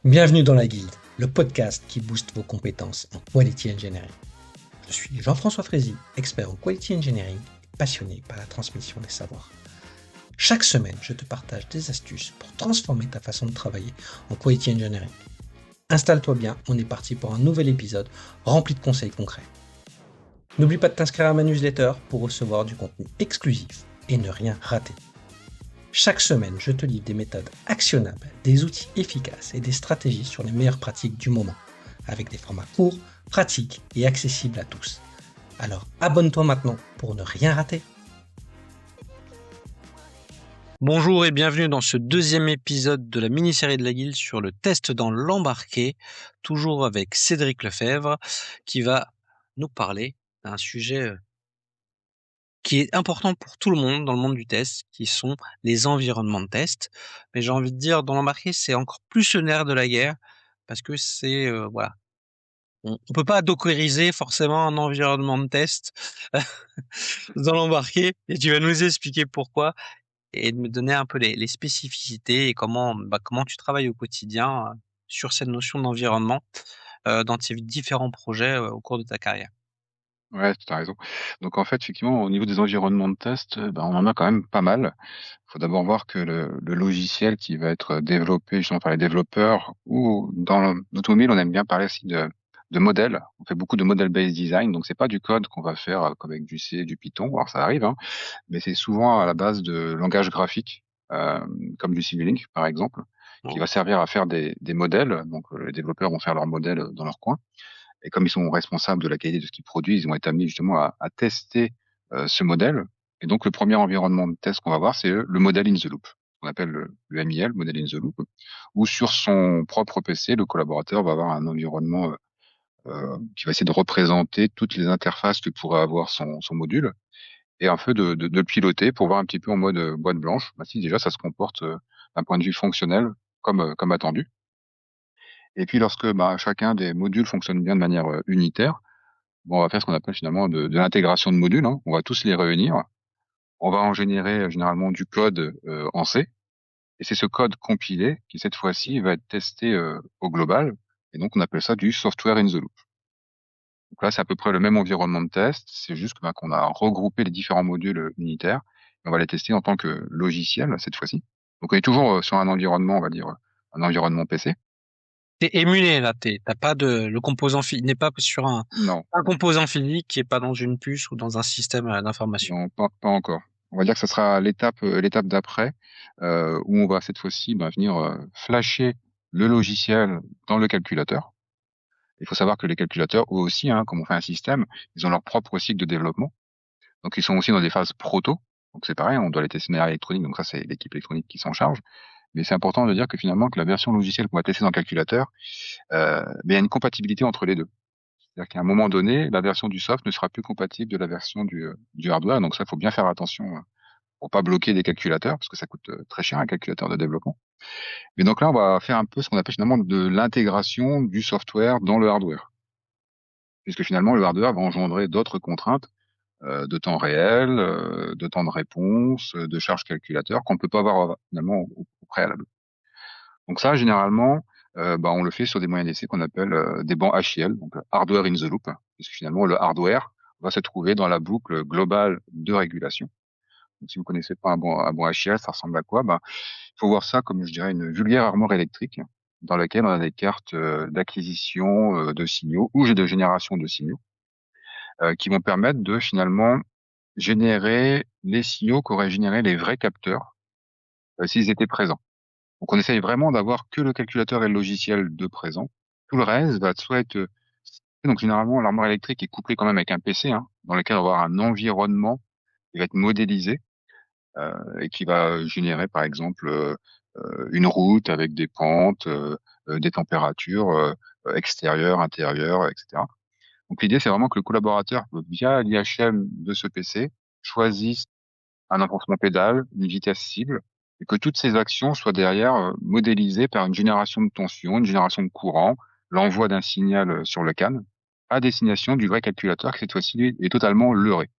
Bienvenue dans la Guilde, le podcast qui booste vos compétences en Quality Engineering. Je suis Jean-François Frézy, expert en Quality Engineering et passionné par la transmission des savoirs. Chaque semaine, je te partage des astuces pour transformer ta façon de travailler en Quality Engineering. Installe-toi bien, on est parti pour un nouvel épisode rempli de conseils concrets. N'oublie pas de t'inscrire à ma newsletter pour recevoir du contenu exclusif et ne rien rater. Chaque semaine, je te livre des méthodes actionnables, des outils efficaces et des stratégies sur les meilleures pratiques du moment, avec des formats courts, pratiques et accessibles à tous. Alors abonne-toi maintenant pour ne rien rater. Bonjour et bienvenue dans ce deuxième épisode de la mini-série de la Guilde sur le test dans l'embarqué, toujours avec Cédric Lefebvre, qui va nous parler d'un sujet qui est important pour tout le monde dans le monde du test, qui sont les environnements de test. Mais j'ai envie de dire, dans l'embarqué, c'est encore plus le nerf de la guerre, parce que c'est, voilà, on peut pas dockeriser forcément un environnement de test dans l'embarqué, et tu vas nous expliquer pourquoi, et de me donner un peu les spécificités et comment tu travailles au quotidien sur cette notion d'environnement dans tes différents projets au cours de ta carrière. Ouais, tu as raison. Donc en fait, effectivement, au niveau des environnements de test, on en a quand même pas mal. Il faut d'abord voir que le logiciel qui va être développé justement par les développeurs ou dans l'automobile, on aime bien parler aussi de modèles. On fait beaucoup de model-based design, donc c'est pas du code qu'on va faire comme avec du C, du Python, alors ça arrive, hein, mais c'est souvent à la base de langage graphique, euh, comme du Simulink par exemple, qui Bon. va servir à faire des modèles. Donc les développeurs vont faire leurs modèles dans leur coin. Et comme ils sont responsables de la qualité de ce qu'ils produisent, ils vont être amenés justement à tester ce modèle. Et donc le premier environnement de test qu'on va voir, c'est le modèle in the loop, qu'on appelle le MIL, modèle in the loop, où sur son propre PC, le collaborateur va avoir un environnement qui va essayer de représenter toutes les interfaces que pourrait avoir son module, et un peu de le piloter pour voir un petit peu en mode boîte blanche, si déjà ça se comporte d'un point de vue fonctionnel comme attendu. Et puis lorsque chacun des modules fonctionne bien de manière unitaire, on va faire ce qu'on appelle finalement de l'intégration de modules, hein. On va tous les réunir. On va en générer généralement du code en C. Et c'est ce code compilé qui, cette fois-ci, va être testé au global. Et donc, on appelle ça du software in the loop. Donc là, c'est à peu près le même environnement de test. C'est juste qu'on a regroupé les différents modules unitaires. Et on va les tester en tant que logiciel, cette fois-ci. Donc, on est toujours sur un environnement, on va dire, un environnement PC. T'es émulé là, t'as pas le composant n'est pas sur Non, un composant physique qui est pas dans une puce ou dans un système d'information. non, pas encore. On va dire que ce sera l'étape d'après, où on va cette fois-ci venir flasher le logiciel dans le calculateur. Il faut savoir que les calculateurs, eux aussi, hein, comme on fait un système, ils ont leur propre cycle de développement. Donc ils sont aussi dans des phases proto. Donc c'est pareil, on doit les tester de manière électronique. Donc ça, c'est l'équipe électronique qui s'en charge. Mais c'est important de dire que finalement, que la version logicielle qu'on va tester dans le calculateur, il y a une compatibilité entre les deux. C'est-à-dire qu'à un moment donné, la version du soft ne sera plus compatible de la version du hardware. Donc ça, il faut bien faire attention pour pas bloquer des calculateurs, parce que ça coûte très cher un calculateur de développement. Mais donc là, on va faire un peu ce qu'on appelle finalement de l'intégration du software dans le hardware, puisque finalement le hardware va engendrer d'autres contraintes de temps réel, de temps de réponse, de charge calculateur qu'on peut pas avoir finalement au préalable. Donc ça, généralement, on le fait sur des moyens d'essai qu'on appelle des bancs HIL, donc hardware in the loop, puisque finalement le hardware va se trouver dans la boucle globale de régulation. Donc, si vous connaissez pas un bon HIL, ça ressemble à quoi? Il faut voir ça comme, je dirais, une vulgaire armoire électrique dans laquelle on a des cartes d'acquisition de signaux ou de génération de signaux qui vont permettre de finalement générer les signaux qu'auraient généré les vrais capteurs s'ils étaient présents. Donc, on essaye vraiment d'avoir que le calculateur et le logiciel de présent. Tout le reste va soit être donc généralement l'armoire électrique est couplée quand même avec un PC, hein, dans lequel on va avoir un environnement qui va être modélisé et qui va générer par exemple une route avec des pentes, des températures extérieures, intérieures, etc. Donc l'idée c'est vraiment que le collaborateur via l'IHM de ce PC choisisse un emplacement pédale, une vitesse cible, et que toutes ces actions soient derrière modélisées par une génération de tension, une génération de courant, l'envoi d'un signal sur le CAN à destination du vrai calculateur qui cette fois-ci lui, est totalement leurré.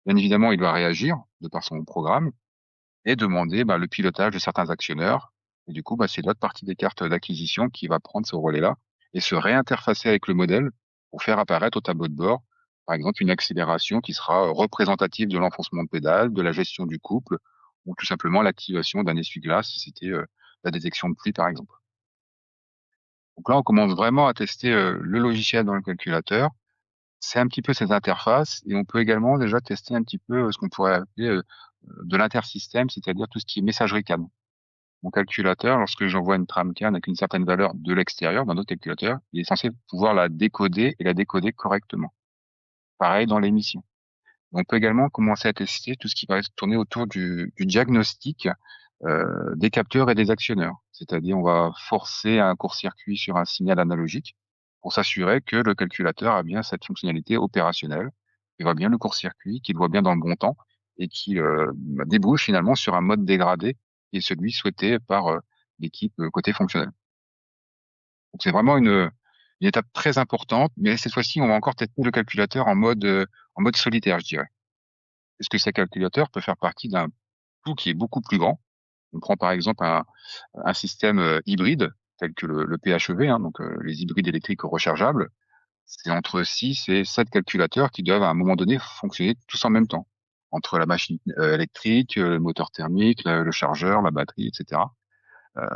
Bien évidemment, il doit réagir de par son programme et demander le pilotage de certains actionneurs Et du coup, c'est l'autre partie des cartes d'acquisition qui va prendre ce relais-là et se réinterfacer avec le modèle pour faire apparaître au tableau de bord, par exemple, une accélération qui sera représentative de l'enfoncement de pédale, de la gestion du couple, ou tout simplement l'activation d'un essuie-glace si c'était la détection de pluie, par exemple. Donc là, on commence vraiment à tester le logiciel dans le calculateur. C'est un petit peu cette interface et on peut également déjà tester un petit peu ce qu'on pourrait appeler de l'intersystème, c'est-à-dire tout ce qui est messagerie CAN. Mon calculateur, lorsque j'envoie une trame CAN avec une certaine valeur de l'extérieur d'un autre calculateur, il est censé pouvoir la décoder et la décoder correctement. Pareil dans l'émission. On peut également commencer à tester tout ce qui va se tourner autour du diagnostic des capteurs et des actionneurs. C'est-à-dire, on va forcer un court-circuit sur un signal analogique pour s'assurer que le calculateur a bien cette fonctionnalité opérationnelle, qu'il voit bien le court-circuit, qu'il voit bien dans le bon temps et qu'il débouche finalement sur un mode dégradé qui est celui souhaité par l'équipe côté fonctionnel. Donc c'est vraiment une étape très importante, mais cette fois-ci, on va encore tester le calculateur en mode solitaire, je dirais. Est-ce que ce calculateur peut faire partie d'un tout qui est beaucoup plus grand? On prend par exemple un système hybride tel que le PHEV, hein, donc les hybrides électriques rechargeables. C'est entre 6 et 7 calculateurs qui doivent à un moment donné fonctionner tous en même temps, entre la machine électrique, le moteur thermique, le chargeur, la batterie, etc.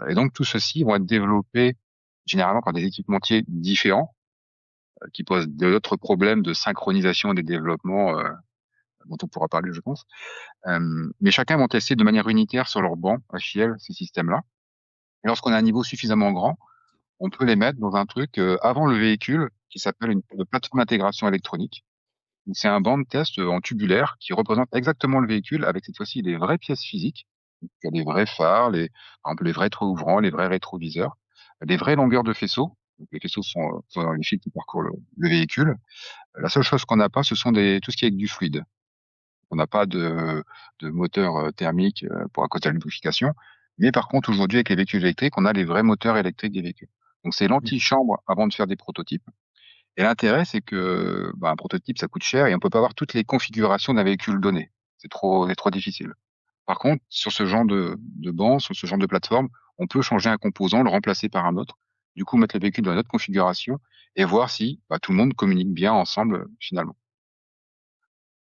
Et donc tout ceci vont être développés généralement par des équipementiers différents qui posent d'autres problèmes de synchronisation des développements dont on pourra parler, je pense. Mais chacun vont tester de manière unitaire sur leur banc HIL ces systèmes-là. Et lorsqu'on a un niveau suffisamment grand, on peut les mettre dans un truc avant le véhicule qui s'appelle une plateforme d'intégration électronique. C'est un banc de test en tubulaire qui représente exactement le véhicule avec cette fois-ci les vraies pièces physiques. Donc, il y a les vrais phares, par exemple les vrais toits ouvrants, les vrais rétroviseurs, les vraies longueurs de faisceaux. Donc, les faisceaux sont les fils qui parcourent le véhicule. La seule chose qu'on n'a pas, ce sont tout ce qui est avec du fluide. On n'a pas de moteur thermique pour à cause de la lubrification. Mais par contre, aujourd'hui, avec les véhicules électriques, on a les vrais moteurs électriques des véhicules. Donc, c'est l'antichambre avant de faire des prototypes. Et l'intérêt, c'est que un prototype, ça coûte cher et on peut pas avoir toutes les configurations d'un véhicule donné. C'est trop difficile. Par contre, sur ce genre de banc, sur ce genre de plateforme, on peut changer un composant, le remplacer par un autre, du coup mettre le véhicule dans une autre configuration et voir si tout le monde communique bien ensemble finalement.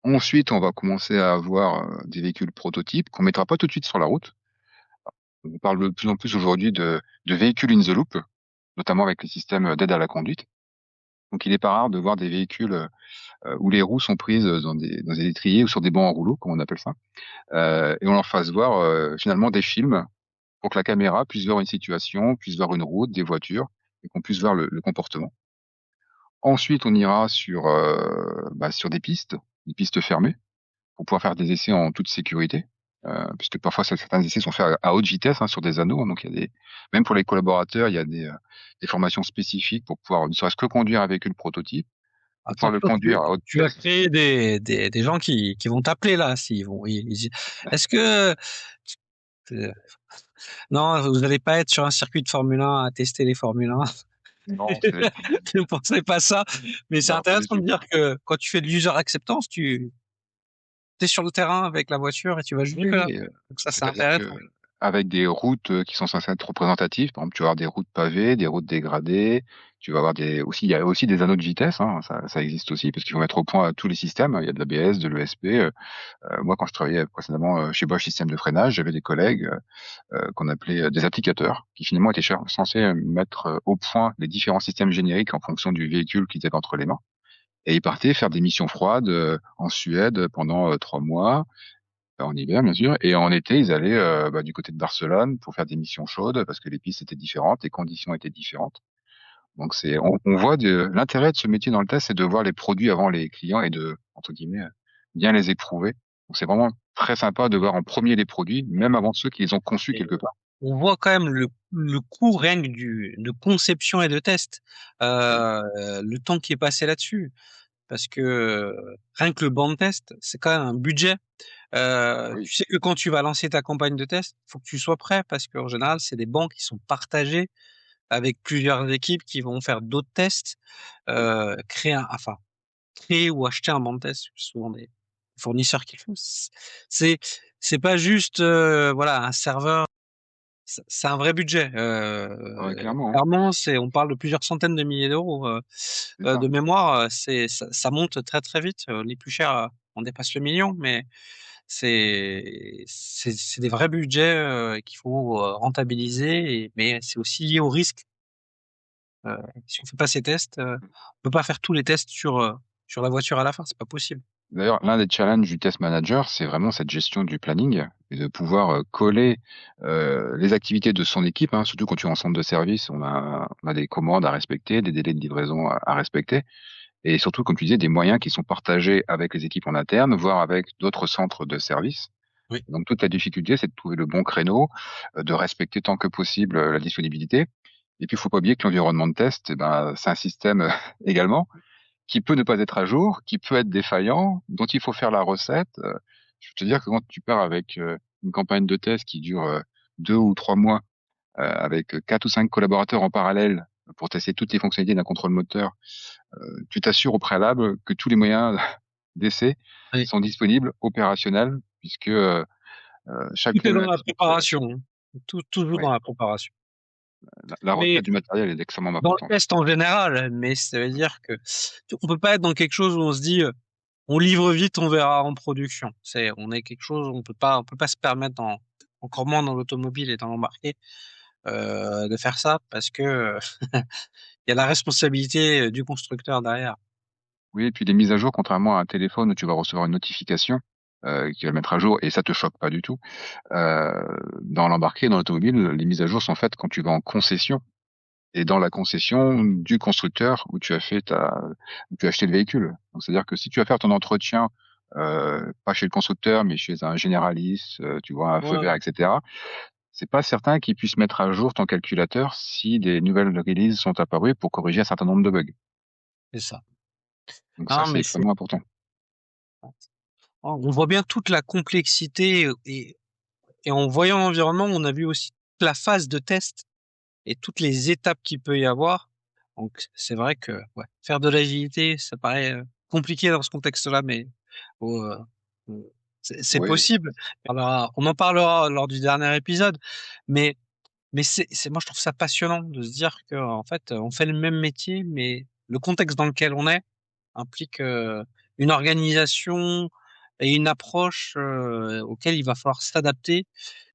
Ensuite, on va commencer à avoir des véhicules prototypes qu'on mettra pas tout de suite sur la route. On parle de plus en plus aujourd'hui de véhicules in the loop, notamment avec les systèmes d'aide à la conduite. Donc, il est pas rare de voir des véhicules où les roues sont prises dans des étriers ou sur des bancs en rouleau, comme on appelle ça, et on leur fasse voir finalement des films pour que la caméra puisse voir une situation, puisse voir une route, des voitures, et qu'on puisse voir le comportement. Ensuite, on ira sur des pistes fermées, pour pouvoir faire des essais en toute sécurité, puisque parfois certains essais sont faits à haute vitesse sur des anneaux. Donc il y a même pour les collaborateurs, il y a des formations spécifiques pour pouvoir ne serait-ce que conduire un véhicule prototype, pour pouvoir le Attention, conduire à haute tu vas vitesse. créer des gens qui vont t'appeler là, s'ils vont. Est-ce que euh, non, vous n'allez pas être sur un circuit de Formule 1 à tester les Formule 1. Non, c'est Ne pensez pas ça. Mais c'est non, pas du intéressant de tout. dire que quand tu fais de l'user acceptance, tu es sur le terrain avec la voiture et tu vas Oui, jusque-là. oui. Donc ça, c'est C'est-à-dire que intéressant. avec des routes qui sont censées être représentatives, par exemple, tu vas avoir des routes pavées, des routes dégradées, tu vas avoir il y a aussi des anneaux de vitesse, ça existe aussi, parce qu'il faut mettre au point tous les systèmes. Il y a de l'ABS, de l'ESP. Moi, quand je travaillais précédemment chez Bosch Système de freinage, j'avais des collègues qu'on appelait des applicateurs, qui finalement étaient censés mettre au point les différents systèmes génériques en fonction du véhicule qu'ils avaient entre les mains. Et ils partaient faire des missions froides en Suède pendant 3 mois, en hiver bien sûr, et en été ils allaient du côté de Barcelone pour faire des missions chaudes parce que les pistes étaient différentes, les conditions étaient différentes. Donc on voit l'intérêt de ce métier dans le test, c'est de voir les produits avant les clients et de entre guillemets bien les éprouver. Donc c'est vraiment très sympa de voir en premier les produits, même avant ceux qui les ont conçus Et quelque part. on voit quand même le coût rien que de conception et de test, Oui, le temps qui est passé là-dessus. Parce que rien que le banc de test, c'est quand même un budget. oui, Tu sais que quand tu vas lancer ta campagne de test, faut que tu sois prêt parce qu'en général, c'est des bancs qui sont partagés avec plusieurs équipes qui vont faire d'autres tests, oui, enfin, créer ou acheter un banc de test, c'est souvent des fournisseurs qui le font. C'est, c'est pas juste, voilà, un serveur. c'est un vrai budget. Ah ouais, clairement, hein, Clairement, on parle de plusieurs centaines de milliers d'euros. c'est ça. De mémoire, ça monte très, très vite. Les plus chers, on dépasse le million, mais c'est des vrais budgets, qu'il faut, rentabiliser mais c'est aussi lié au risque. Si on fait pas ces tests, on peut pas faire tous les tests sur la voiture à la fin, c'est pas possible. D'ailleurs, l'un des challenges du test manager, c'est vraiment cette gestion du planning et de pouvoir coller les activités de son équipe, hein, surtout quand tu es en centre de service, on a des commandes à respecter, des délais de livraison à respecter, et surtout, comme tu disais, des moyens qui sont partagés avec les équipes en interne, voire avec d'autres centres de service. Oui. Donc toute la difficulté, c'est de trouver le bon créneau, de respecter tant que possible la disponibilité. Et puis, il faut pas oublier que l'environnement de test, eh ben, c'est un système également qui peut ne pas être à jour, qui peut être défaillant, dont il faut faire la recette. Je veux te dire que quand tu pars avec une campagne de test qui dure 2 ou 3 mois, avec 4 ou 5 collaborateurs en parallèle pour tester toutes les fonctionnalités d'un contrôle moteur, tu t'assures au préalable que tous les moyens d'essai Oui. sont disponibles, opérationnels, puisque chaque Tout est dans la problématique, préparation, hein. Toujours ouais, dans la préparation. la Mais recette du matériel est extrêmement dans le importante. test en général, mais ça veut dire que on peut pas être dans quelque chose où on se dit, on livre vite, on verra en production. On est quelque chose, on peut pas se permettre encore moins dans l'automobile et dans l'embarqué, de faire ça parce que, il y a la responsabilité du constructeur derrière. Oui, et puis les mises à jour, contrairement à un téléphone où tu vas recevoir une notification qui va le mettre à jour et ça te choque pas du tout. Dans l'embarqué, dans l'automobile, les mises à jour sont faites quand tu vas en concession et dans la concession du constructeur où où tu as acheté le véhicule. Donc c'est-à-dire que si tu vas faire ton entretien pas chez le constructeur mais chez un généraliste, tu vois un feu Ouais, vert, etc. C'est pas certain qu'il puisse mettre à jour ton calculateur si des nouvelles releases sont apparues pour corriger un certain nombre de bugs. c'est ça. Donc ça, Non, c'est mais extrêmement important. on voit bien toute la complexité, et en voyant l'environnement, on a vu aussi toute la phase de test et toutes les étapes qu'il peut y avoir. Donc c'est vrai que, ouais, faire de l'agilité, ça paraît, compliqué dans ce contexte-là, mais oh, c'est Oui, possible. On en parlera lors du dernier épisode, mais moi je trouve ça passionnant de se dire qu'en fait, on fait le même métier, mais le contexte dans lequel on est implique, une organisation et une approche, auquel il va falloir s'adapter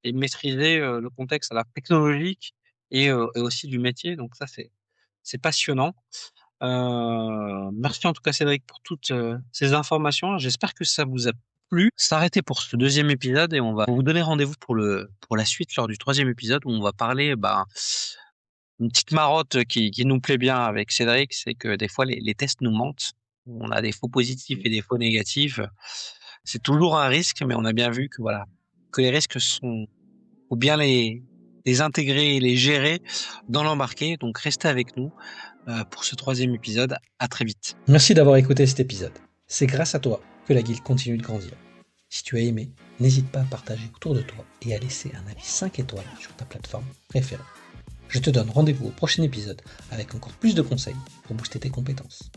et maîtriser, le contexte à la technologique et aussi du métier. Donc ça, c'est passionnant. Merci en tout cas Cédric pour toutes, ces informations. J'espère que ça vous a plu. S'arrêter pour ce deuxième épisode et on va vous donner rendez-vous pour la suite lors du troisième épisode où on va parler, une petite marotte qui nous plaît bien avec Cédric, c'est que des fois les tests nous mentent. On a des faux positifs et des faux négatifs. C'est toujours un risque, mais on a bien vu que voilà, que les risques faut bien les intégrer et les gérer dans l'embarqué. Donc restez avec nous pour ce troisième épisode. À très vite. Merci d'avoir écouté cet épisode. C'est grâce à toi que la guilde continue de grandir. Si tu as aimé, n'hésite pas à partager autour de toi et à laisser un avis 5 étoiles sur ta plateforme préférée. Je te donne rendez-vous au prochain épisode avec encore plus de conseils pour booster tes compétences.